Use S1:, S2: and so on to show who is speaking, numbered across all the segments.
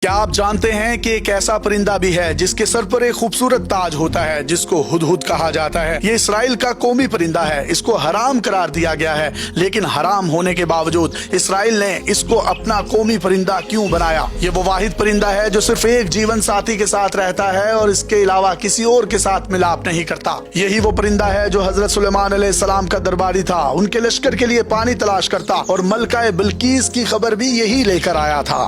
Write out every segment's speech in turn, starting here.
S1: کیا آپ جانتے ہیں کہ ایک ایسا پرندہ بھی ہے جس کے سر پر ایک خوبصورت تاج ہوتا ہے جس کو ہدہد کہا جاتا ہے؟ یہ اسرائیل کا قومی پرندہ ہے۔ اس کو حرام قرار دیا گیا ہے، لیکن حرام ہونے کے باوجود اسرائیل نے اس کو اپنا قومی پرندہ کیوں بنایا؟ یہ وہ واحد پرندہ ہے جو صرف ایک جیون ساتھی کے ساتھ رہتا ہے اور اس کے علاوہ کسی اور کے ساتھ ملاپ نہیں کرتا۔ یہی وہ پرندہ ہے جو حضرت سلیمان علیہ السلام کا درباری تھا، ان کے لشکر کے لیے پانی تلاش کرتا اور ملکہ بلقیس کی خبر بھی یہی لے کر آیا تھا۔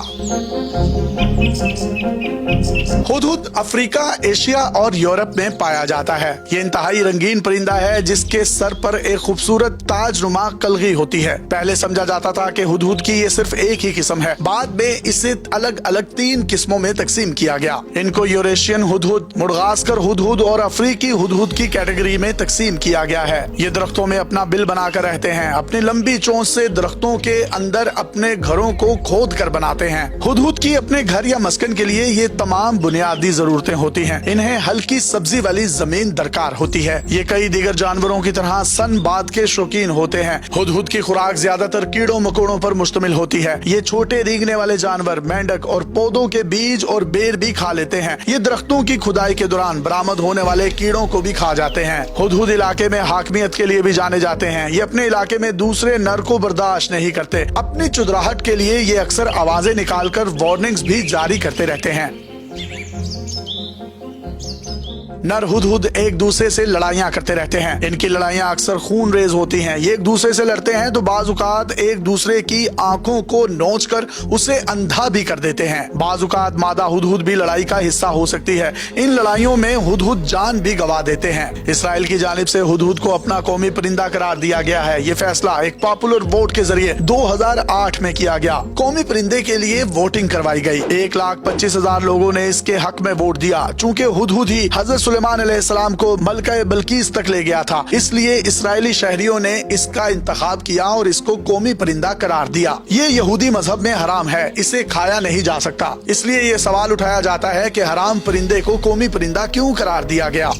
S1: ہدہد افریقہ، ایشیا اور یورپ میں پایا جاتا ہے۔ یہ انتہائی رنگین پرندہ ہے جس کے سر پر ایک خوبصورت تاج نما کلغی ہوتی ہے۔ پہلے سمجھا جاتا تھا کہ ہدہد کی یہ صرف ایک ہی قسم ہے، بعد میں اسے الگ الگ 3 قسموں میں تقسیم کیا گیا۔ ان کو یوریشین ہدہد، مڈغاسکر ہدہد اور افریقی ہدہد کی کیٹیگری میں تقسیم کیا گیا ہے۔ یہ درختوں میں اپنا بل بنا کر رہتے ہیں، اپنی لمبی چونچ سے درختوں کے اندر اپنے گھروں کو کھود کر بناتے ہیں۔ ہدہد کی اپنے گھر یا مسکن کے لیے یہ تمام بنیادی ضرورتیں ہوتی ہیں۔ انہیں ہلکی سبزی والی زمین درکار ہوتی ہے۔ یہ کئی دیگر جانوروں کی طرح سن باد کے شوقین ہوتے ہیں۔ ہدہد کی خوراک زیادہ تر کیڑوں مکوڑوں پر مشتمل ہوتی ہے۔ یہ چھوٹے رینگنے والے جانور، مینڈک اور پودوں کے بیج اور بیر بھی کھا لیتے ہیں۔ یہ درختوں کی کھدائی کے دوران برآمد ہونے والے کیڑوں کو بھی کھا جاتے ہیں۔ ہدہد علاقے میں حاکمیت کے لیے بھی جانے جاتے ہیں۔ یہ اپنے علاقے میں دوسرے نر کو برداشت نہیں کرتے۔ اپنی چدراہٹ کے لیے یہ اکثر آوازیں نکال کر وارننگز بھی جاری کرتے رہتے ہیں۔ نر ہدہد ایک دوسرے سے لڑائیاں کرتے رہتے ہیں۔ ان کی لڑائیاں اکثر خون ریز ہوتی ہیں۔ یہ ایک دوسرے سے لڑتے ہیں تو بعض اوقات ایک دوسرے کی آنکھوں کو نوچ کر اسے اندھا بھی کر دیتے ہیں۔ بعض اوقات مادہ ہدہد بھی لڑائی کا حصہ ہو سکتی ہے۔ ان لڑائیوں میں ہدہد جان بھی گنوا دیتے ہیں۔ اسرائیل کی جانب سے ہدہد کو اپنا قومی پرندہ قرار دیا گیا ہے۔ یہ فیصلہ ایک پاپولر ووٹ کے ذریعے 2008 میں کیا گیا۔ قومی پرندے کے لیے ووٹنگ کروائی گئی۔ 1,25,000 لوگوں نے اس کے حق میں ووٹ دیا۔ چونکہ ہدہد ہی حضرت سلیمان علیہ السلام کو ملکہ بلقیس تک لے گیا تھا، اس لیے اسرائیلی شہریوں نے اس کا انتخاب کیا اور اس کو قومی پرندہ قرار دیا۔ یہ یہودی مذہب میں حرام ہے، اسے کھایا نہیں جا سکتا۔ اس لیے یہ سوال اٹھایا جاتا ہے کہ حرام پرندے کو قومی پرندہ کیوں قرار دیا گیا؟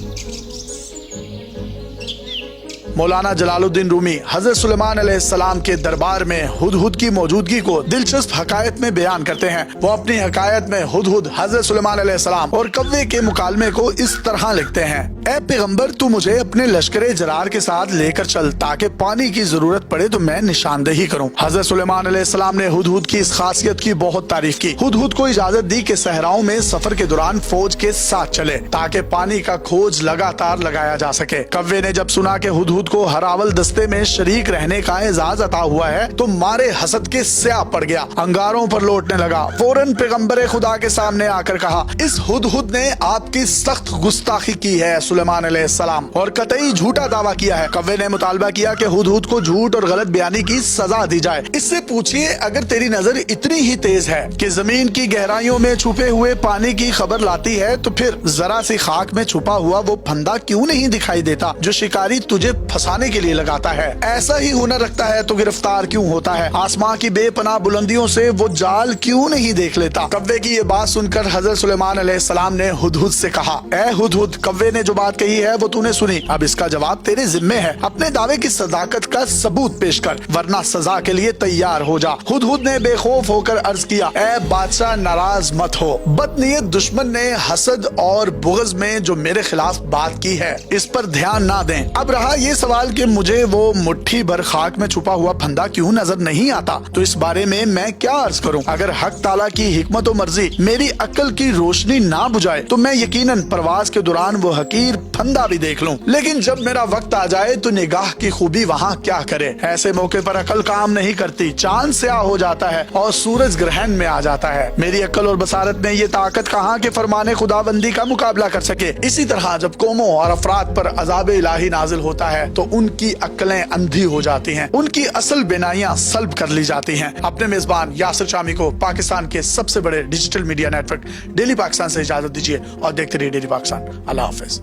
S1: مولانا جلال الدین رومی حضرت سلیمان علیہ السلام کے دربار میں ہدہد کی موجودگی کو دلچسپ حقائق میں بیان کرتے ہیں۔ وہ اپنی حقائق میں ہدہد، حضرت سلیمان علیہ السلام اور کوے کے مکالمے کو اس طرح لکھتے ہیں: اے پیغمبر، تو مجھے اپنے لشکر جرار کے ساتھ لے کر چل تاکہ پانی کی ضرورت پڑے تو میں نشاندہی کروں۔ حضرت سلیمان علیہ السلام نے ہدہد کی اس خاصیت کی بہت تعریف کی۔ ہدہد کو اجازت دی کہ صحراؤں میں سفر کے دوران فوج کے ساتھ چلے تاکہ پانی کا کھوج لگاتار لگایا جا سکے۔ کوے نے جب سنا کہ ہدہد کو ہر اول دستے میں شریک رہنے کا اعزاز عطا ہوا ہے تو مارے حسد کے سیاہ پڑ گیا، انگاروں پر لوٹنے لگا۔ فوراً پیغمبر خدا کے سامنے آ کر کہا: اس ہدہد نے آپ کی سخت گستاخی کی ہے سلیمان علیہ السلام، اور قطعی جھوٹا دعویٰ کیا ہے۔ کوے نے مطالبہ کیا کہ ہدہد کو جھوٹ اور غلط بیانی کی سزا دی جائے۔ اس سے پوچھئے، اگر تیری نظر اتنی ہی تیز ہے کہ زمین کی گہرائیوں میں چھپے ہوئے پانی کی خبر لاتی ہے تو پھر ذرا سی خاک میں چھپا ہوا وہ پھندا کیوں نہیں دکھائی دیتا جو شکاری تجھے پھنسانے کے لیے لگاتا ہے؟ ایسا ہی ہنر رکھتا ہے تو گرفتار کیوں ہوتا ہے؟ آسمان کی بے پناہ بلندیوں سے وہ جال کیوں نہیں دیکھ لیتا؟ کوے کی یہ بات سن کر حضرت سلیمان علیہ السلام نے ہدہد سے کہا: اے ہدہد، کوے نے جو بات کہی ہے وہ تو نے سنی، اب اس کا جواب تیرے ذمے ہے۔ اپنے دعوے کی صداقت کا ثبوت پیش کر ورنہ سزا کے لیے تیار ہو جا۔ ہدہد نے بے خوف ہو کر عرض کیا: اے بادشاہ، ناراض مت ہو۔ بد نیت دشمن نے حسد اور بغض میں جو میرے خلاف بات کی ہے اس پر دھیان نہ دیں۔ اب رہا یہ سوال کہ مجھے وہ مٹھی بھر خاک میں چھپا ہوا پھندا کیوں نظر نہیں آتا، تو اس بارے میں کیا عرض کروں؟ اگر حق تعالیٰ کی حکمت و مرضی میری عقل کی روشنی نہ بجھائے تو میں یقیناً پرواز کے دوران وہ حقیر پھندا بھی دیکھ لوں، لیکن جب میرا وقت آ جائے تو نگاہ کی خوبی وہاں کیا کرے؟ ایسے موقع پر عقل کام نہیں کرتی، چاند سیاہ ہو جاتا ہے اور سورج گرہن میں آ جاتا ہے۔ میری عقل اور بصارت میں یہ طاقت کہاں کہ فرمان خداوندی کا مقابلہ کر سکے۔ اسی طرح جب قوموں اور افراد پر عذاب الہی نازل ہوتا ہے تو ان کی عقلیں اندھی ہو جاتی ہیں، ان کی اصل بینائیاں سلب کر لی جاتی ہیں۔ اپنے میزبان یاسر شامی کو پاکستان کے سب سے بڑے digital media network daily Pakistan سے اجازت دیجیے اور دیکھتے رہیے ڈیلی پاکستان۔ اللہ حافظ۔